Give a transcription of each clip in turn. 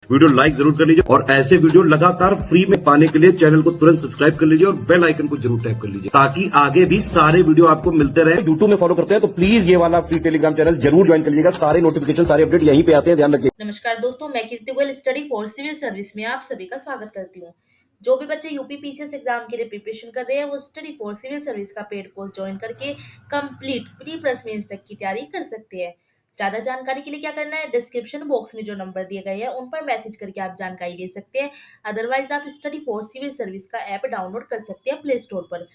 Video like जरूर कर लीजिए और ऐसे वीडियो लगातार फ्री में पाने के लिए चैनल को तुरंत सब्सक्राइब कर लीजिए और बेल आइकन को जरूर टैप कर लीजिए ताकि आगे भी सारे वीडियो आपको मिलते रहे। यूट्यूब में फॉलो करते हैं तो प्लीज ये वाला फ्री टेलीग्राम चैनल जरूर ज्वाइन कर लीजिएगा। सारे नोटिफिकेशन सारे अपडेट यहीं पे आते हैं, ध्यान रखिए। नमस्कार दोस्तों, मैं Kirti Goyal study for civil service में आप सभी का स्वागत करती हूँ। जो भी बच्चे यूपी पीसीएस एग्जाम के लिए प्रिपरेशन कर रहे हैं वो स्टडी फॉर सिविल सर्विस का पेड कोर्स ज्वाइन करके कंप्लीट प्री प्लस मेंस तक की तैयारी कर सकते हैं। ज्यादा जानकारी के लिए क्या करना है, डिस्क्रिप्शन बॉक्स में जो नंबर दिए गए हैं उन पर मैसेज करके आप जानकारी ले सकते हैं। अदरवाइज आप स्टडी फॉर सिविल सर्विस का ऐप डाउनलोड कर सकते हैं प्ले स्टोर पर।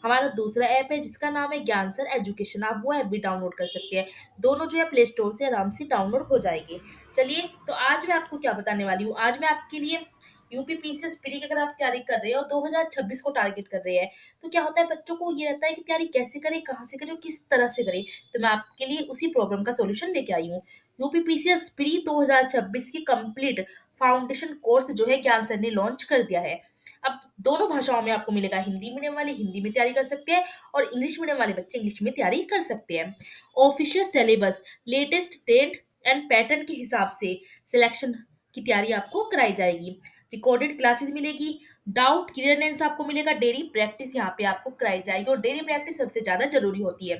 हमारा दूसरा ऐप है जिसका नाम है ज्ञान सर एजुकेशन, आप वो ऐप भी डाउनलोड कर सकते हैं। दोनों जो है प्ले स्टोर से आराम से डाउनलोड हो जाएगी। चलिए, तो आज मैं आपको क्या बताने वाली हूँ। आज मैं आपके लिए यूपी पीसीएस प्री की अगर आप तैयारी कर रहे हो 2026 को टारगेट कर रहे हैं, तो क्या होता है बच्चों को ये रहता है कि तैयारी कैसे करें, कहाँ से करें और किस तरह से करें। तो मैं आपके लिए उसी प्रॉब्लम का सॉल्यूशन लेके आई हूँ। यूपी पीसीएस प्री 2026 की कंप्लीट फाउंडेशन कोर्स जो है ज्ञान सर ने लॉन्च कर दिया है। अब दोनों भाषाओं में आपको मिलेगा। हिंदी मीडियम वाले हिंदी में तैयारी कर सकते हैं और इंग्लिश मीडियम वाले बच्चे इंग्लिश में तैयारी कर सकते हैं। Official syllabus, latest trend and pattern के हिसाब से सिलेक्शन की तैयारी आपको कराई जाएगी। रिकॉर्डेड क्लासेस मिलेगी, डाउट क्लियरेंस आपको मिलेगा, डेली प्रैक्टिस यहाँ पे आपको कराई जाएगी और डेली प्रैक्टिस सबसे ज्यादा जरूरी होती है।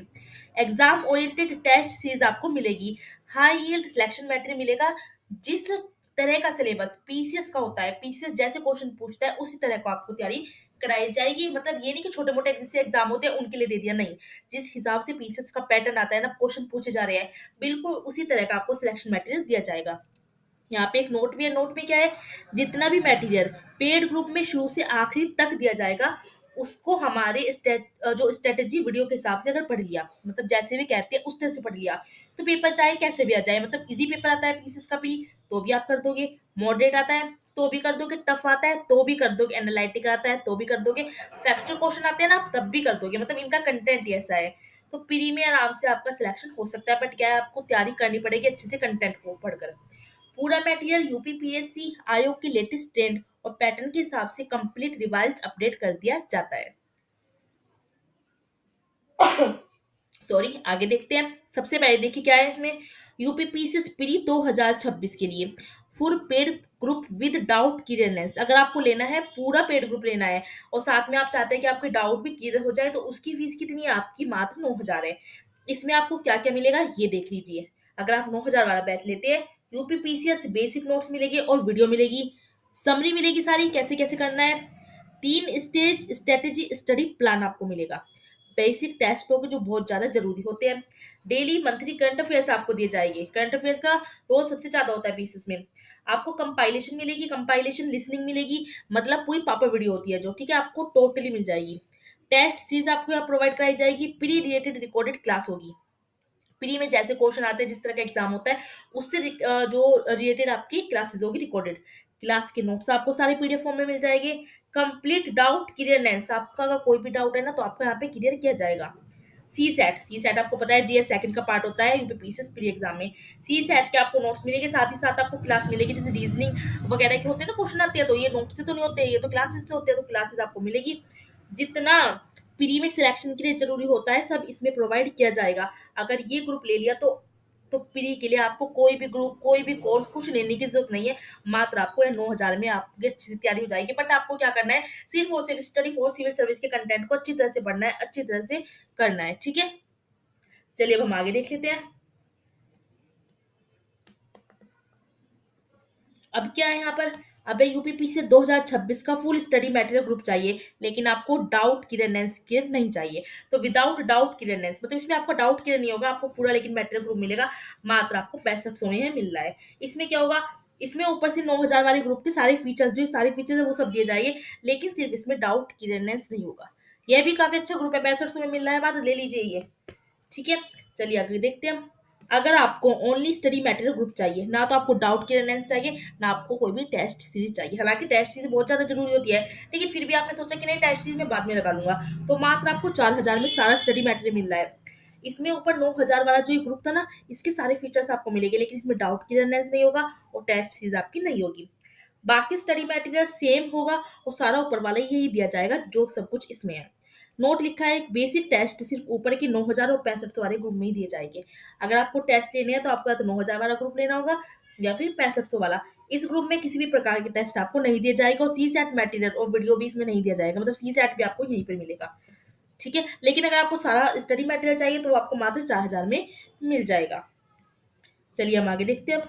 एग्जाम ओरिएंटेड टेस्ट सीरीज आपको मिलेगी, हाई यील्ड सिलेक्शन मैटेरियल मिलेगा। जिस तरह का सिलेबस पीसीएस का होता है, पीसीएस जैसे क्वेश्चन पूछता है उसी तरह को आपको तैयारी कराई जाएगी। मतलब ये नहीं कि छोटे मोटे जैसे एग्जाम होते हैं उनके लिए दे दिया, नहीं। जिस हिसाब से पीसीएस का पैटर्न आता है ना, क्वेश्चन पूछे जा रहे हैं, बिल्कुल उसी तरह का आपको सिलेक्शन मटेरियल दिया जाएगा। यहाँ पे एक नोट भी है। नोट में क्या है, जितना भी मटेरियल पेड ग्रुप में शुरू से आखिरी तक दिया जाएगा उसको हमारे जो स्ट्रेटेजी वीडियो के हिसाब से अगर पढ़ लिया, मतलब जैसे भी कहते हैं उस तरह से पढ़ लिया, तो पेपर चाहे कैसे भी आ जाए। मतलब इजी पेपर आता है पीसीएस का प्री तो भी आप कर दोगे, मॉडरेट आता है तो भी कर दोगे, टफ आता है तो भी कर दोगे, एनालिटिकल आता है तो भी कर दोगे, फैक्चुअल क्वेश्चन आते हैं ना तब भी कर दोगे। मतलब इनका कंटेंट ही ऐसा है। तो प्री में आराम से आपका सिलेक्शन हो सकता है, बट क्या है आपको तैयारी करनी पड़ेगी अच्छे से कंटेंट को पढ़कर। पूरा मटेरियल यूपीपीएससी आयोग के लेटेस्ट ट्रेंड और पैटर्न के हिसाब से कंप्लीट रिवाइज अपडेट कर दिया जाता है। सॉरी, आगे देखते हैं। सबसे पहले देखिए क्या है इसमें। यूपीपीसीएस प्री 2026 के लिए full paid group with doubt clearance, अगर आपको लेना है पूरा पेड ग्रुप लेना है और साथ में आप चाहते हैं कि आपके डाउट भी क्लियर हो जाए, तो उसकी फीस कितनी है आपकी, मात्र 9,000 है। इसमें आपको क्या क्या मिलेगा ये देख लीजिए। अगर आप 9,000 वाला बैच लेते हैं, यूपीपीसीएस बेसिक नोट्स मिलेगी और वीडियो मिलेगी, समरी मिलेगी सारी कैसे कैसे करना है, 3 स्टेज स्ट्रेटेजी स्टडी प्लान आपको मिलेगा, बेसिक टेस्ट होंगे जो बहुत ज्यादा जरूरी होते हैं, डेली मंथली करंट अफेयर्स आपको दिए जाएंगे। करंट अफेयर्स का रोल सबसे ज्यादा होता है पीसीएस में। आपको कंपाइलेशन मिलेगी, कंपाइलेशन लिसनिंग मिलेगी, मतलब पूरी पापा वीडियो होती है जो, ठीक है, आपको टोटली मिल जाएगी। टेस्ट सीरीज आपको यहाँ प्रोवाइड कराई जाएगी, प्री रिलेटेड रिकॉर्डेड क्लास होगी। प्री में जैसे क्वेश्चन आते हैं, जिस तरह का एग्जाम होता है उससे जो रिलेटेड आपकी क्लासेस होगी रिकॉर्डेड, क्लास के नोट्स आपको सारे पीडीएफ फॉर्म में मिल जाएंगे। कंप्लीट डाउट क्लियरेंस, आपका अगर कोई भी डाउट है ना तो आपको यहाँ पे क्लियर किया जाएगा। सी सेट आपको पता है जीएस सेकंड का पार्ट होता है यूपीपीसीएस प्री एग्जाम में। सी सेट के आपको नोट्स मिलेंगे, साथ ही साथ आपको क्लास मिलेगी। जैसे रीजनिंग वगैरह के होते हैं ना क्वेश्चन आते हैं, तो ये नोट से तो नहीं होते, ये तो क्लासेस से होते हैं, तो क्लासेस आपको मिलेगी। जितना प्री में सिलेक्शन के लिए जरूरी होता है सब इसमें प्रोवाइड किया जाएगा। अगर ये ग्रुप ले लिया तो प्री के लिए आपको कोई भी ग्रुप कोई भी कोर्स कुछ लेने की जरूरत नहीं है। मात्र आपको 9,000 में आपकी अच्छी से तैयारी हो जाएगी। बट आपको क्या करना है, सिर्फ और सिर्फ स्टडी फॉर सिविल सर्विस के कंटेंट को अच्छी तरह से पढ़ना है, अच्छी तरह से करना है, ठीक है। चलिए अब हम आगे देख लेते हैं। अब क्या है यहाँ पर, अब यूपीपी से 2026 का फुल स्टडी मटेरियल ग्रुप चाहिए, लेकिन आपको डाउट क्लियरेंस क्लियर नहीं चाहिए। तो विदाउट डाउट क्लियरेंस, मतलब इसमें आपका डाउट क्लियर नहीं होगा, आपको पूरा लेकिन मटेरियल ग्रुप मिलेगा। मात्र आपको 6500 में मिल रहा है। इसमें क्या होगा, इसमें ऊपर से 9,000 वाले ग्रुप के सारे फीचर्स, जो सारे फीचर्स है वो सब दिए जाएंगे, लेकिन सिर्फ इसमें डाउट क्लियरेंस नहीं होगा। यह भी काफी अच्छा ग्रुप है, 6500 में मिल रहा है, बात ले लीजिए ये, ठीक है। चलिए आगे देखते हैं हम। अगर आपको ओनली स्टडी मटेरियल ग्रुप चाहिए, ना तो आपको डाउट क्लियरेंस चाहिए, ना आपको कोई भी टेस्ट सीरीज चाहिए, हालांकि टेस्ट सीरीज बहुत ज्यादा जरूरी होती है, लेकिन फिर भी आपने सोचा कि नहीं टेस्ट सीरीज में बाद में लगा लूंगा, तो मात्र आपको 4,000 में सारा स्टडी मटेरियल मिल रहा है। इसमें ऊपर 9,000 वाला जो ये ग्रुप था ना, इसके सारे फीचर्स आपको मिलेंगे, लेकिन इसमें डाउट क्लियरेंस नहीं होगा और टेस्ट सीरीज आपकी नहीं होगी। बाकी स्टडी मटेरियल सेम होगा और सारा ऊपर वाला यही दिया जाएगा जो सब कुछ इसमें है। नोट लिखा है, एक बेसिक टेस्ट सिर्फ ऊपर के 9,000 और 6500 वाले ग्रुप में ही दिए जाएंगे। अगर आपको टेस्ट लेने हैं तो आपको या तो 9,000 वाला ग्रुप लेना होगा या फिर 6500 वाला। इस ग्रुप में किसी भी प्रकार के टेस्ट आपको नहीं दिया जाएगा और सी सेट मटेरियल और वीडियो भी इसमें नहीं दिया जाएगा, मतलब सी सेट भी आपको यहीं पर मिलेगा, ठीक है। लेकिन अगर आपको सारा स्टडी मटेरियल चाहिए तो वो आपको मात्र 4000 में मिल जाएगा। चलिए हम आगे देखते हैं।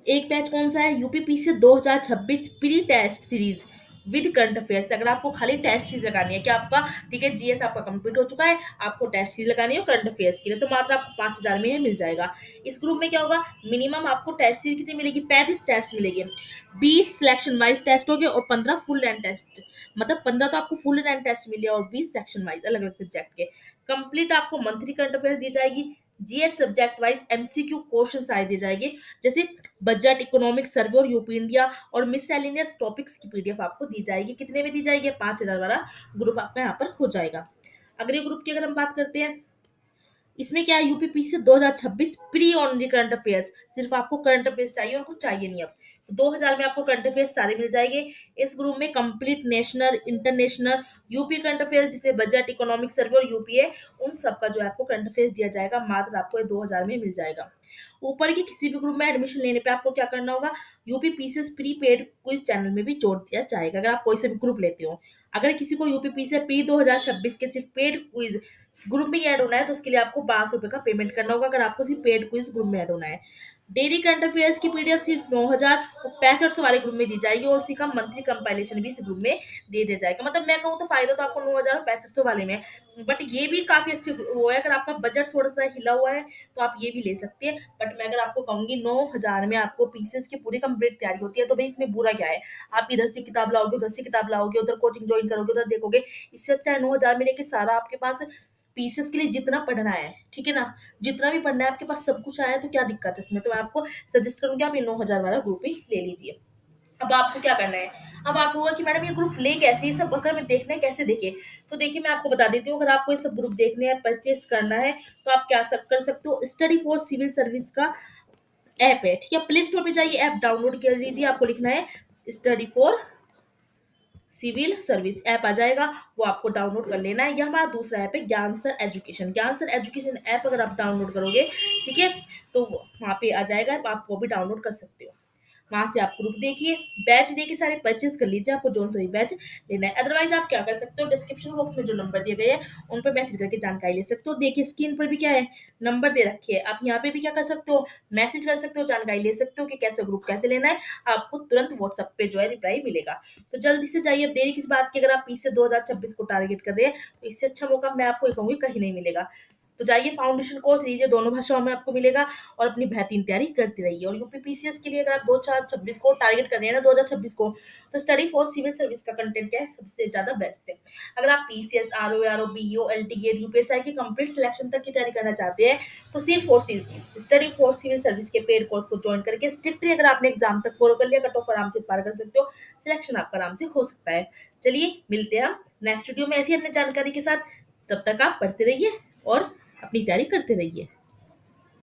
एक बैच कौन सा है, UPPC 2026 pre test series with current affairs. अगर आपको खाली टेस्ट सीरीज लगानी है कि आपका, ठीक है, जीएस आपका कंप्लीट हो चुका है, आपको टेस्ट सीरीज लगानी है करंट अफेयर्स के लिए, तो मात्र आपको 5000 में मिल जाएगा। इस ग्रुप में क्या होगा, मिनिमम आपको टेस्ट सीरीज कितनी मिलेगी, 35 टेस्ट मिलेगी, 20 सिलेक्शन वाइज टेस्ट हो गए और 15 फुल एंड टेस्ट, मतलब 15 तो आपको फुल एंड टेस्ट मिले और 20 सेक्शन वाइज अलग अलग सब्जेक्ट के। कंप्लीट आपको मंथली करंट अफेयर्स दी जाएगी, GS subject wise MCQ question आए दिए जाएंगे, जैसे बजट, इकोनॉमिक सर्वे और यूपी इंडिया और मिससेलेनियस टॉपिक्स की पीडीएफ आपको दी जाएगी। कितने में दी जाएगी, 5000 वाला ग्रुप आपका यहाँ पर हो जाएगा। अगले ग्रुप की अगर हम बात करते हैं, इसमें क्या है, UPPC 2026 pre only current affairs, सिर्फ आपको करंट अफेयर्स चाहिए और कुछ चाहिए नहीं। अब तो 2000 में आपको करंट अफेयर्स सारे मिल जाएंगे। इस ग्रुप में complete national, international, UP current affairs जिसमें बजट, इकोनॉमिक सर्वे और यूपी है, उन सबका जो है आपको करंट अफेयर्स दिया जाएगा, मात्र आपको ये 2000 में मिल जाएगा। ऊपर के किसी भी ग्रुप में एडमिशन लेने पे आपको क्या करना होगा, UPPCS pre paid quiz channel में भी जोड़ दिया जाएगा अगर आप कोई से भी ग्रुप लेते हो। अगर किसी को यूपीपीसीएस प्री 2026 के सिर्फ पेड क्विज ग्रुप में ऐड होना है तो उसके लिए आपको 500 रुपए का पेमेंट करना होगा, अगर आपको सिर्फ पेड क्विज ग्रुप में ऐड होना है। डेली करंट अफेयर्स की पीडीएफ सिर्फ 9000 और 6500 वाले ग्रुप में दी जाएगी और उसी का मंथली कंपाइलेशन भी इस ग्रुप में दे दिया जाएगा। मतलब मैं कहूँ तो फायदा तो आपको 9000 और 6500 वाले में, बट ये भी काफी अच्छी वो है, अगर आपका बजट थोड़ा सा हिला हुआ है तो आप ये भी ले सकते हैं। बट मैं अगर आपको कहूंगी 9000 में आपको पीसीएस की पूरी कंप्लीट तैयारी होती है, तो भाई इसमें बुरा क्या है, आप इधर से किताब लाओगे, उधर से किताब लाओगे, उधर कोचिंग ज्वाइन करोगे, उधर देखोगे। इससे अच्छा है 9000 में लेके सारा आपके पास पीसीएस के लिए जितना पढ़ना है, ठीक है ना, जितना भी पढ़ना है आपके पास सब कुछ आया है, तो क्या दिक्कत है इसमें। तो मैं आपको सजेस्ट करूंगी आप ये 9000 वाला ग्रुप ही ले लीजिए। अब आपको क्या करना है, अब आप होगा कि मैडम ये ग्रुप ले कैसे, ये सब अगर मैं देखना है कैसे देखे, तो देखिए मैं आपको बता देती हूँ। अगर आपको ये सब ग्रुप देखने हैं, परचेस करना है, तो आप क्या कर सकते हो, स्टडी फॉर सिविल सर्विस का ऐप है, ठीक है, प्ले स्टोर पे जाइए, ऐप डाउनलोड कर लीजिए। आपको लिखना है study for civil service, app आ जाएगा, वो आपको डाउनलोड कर लेना है। यह हमारा दूसरा ऐप है ज्ञान सर एजुकेशन। ज्ञान सर एजुकेशन ऐप अगर आप डाउनलोड करोगे, ठीक है, तो वहाँ पे आ जाएगा, आप वो भी डाउनलोड कर सकते हो। वहां से आप ग्रुप देखिए, बैच देखिए, सारे परचेज कर लीजिए, आपको जो सा भी बैच लेना है। अदरवाइज आप क्या कर सकते हो, डिस्क्रिप्शन बॉक्स में जो नंबर दिए गए हैं उन पर मैसेज करके जानकारी ले सकते हो। देखिए स्क्रीन पर भी क्या है, नंबर दे रखी है, आप यहाँ पे भी क्या कर सकते हो, मैसेज कर सकते हो, जानकारी ले सकते हो कि कैसे ग्रुप कैसे लेना है। आपको तुरंत व्हाट्सएप पे जो है रिप्लाई मिलेगा। तो जल्दी से जाइए, अब देरी किस बात की। अगर आप पीछे 2026 को टारगेट कर रहे हैं तो इससे अच्छा मौका मैं आपको ये कहूंगी कहीं नहीं मिलेगा। तो जाइए फाउंडेशन कोर्स लीजिए, दोनों भाषाओं में आपको मिलेगा और अपनी बेहतरीन तैयारी करते रहिए। और यूपीपीसीएस के लिए अगर आप 2026 को टारगेट कर रहे हैं ना, 2026 को, तो स्टडी फॉर सिविल सर्विस का कंटेंट क्या है, सबसे ज्यादा बेस्ट है। अगर आप PCS, RO, RO, BEO, LT grade, UPSI की कंप्लीट सिलेक्शन तक की तैयारी करना चाहते हैं, तो सिर्फ for civil study for civil service के पेड कोर्स को ज्वाइन करके स्ट्रिक्टली अगर आपने एग्जाम तक फॉलो कर लिया, कट ऑफ आराम से पार कर सकते हो, सिलेक्शन आपका आराम से हो सकता है। चलिए मिलते हैं हम नेक्स्ट वीडियो में ऐसी अन्य जानकारी के साथ। तब तक आप पढ़ते रहिए और अपनी तैयारी करते रहिए।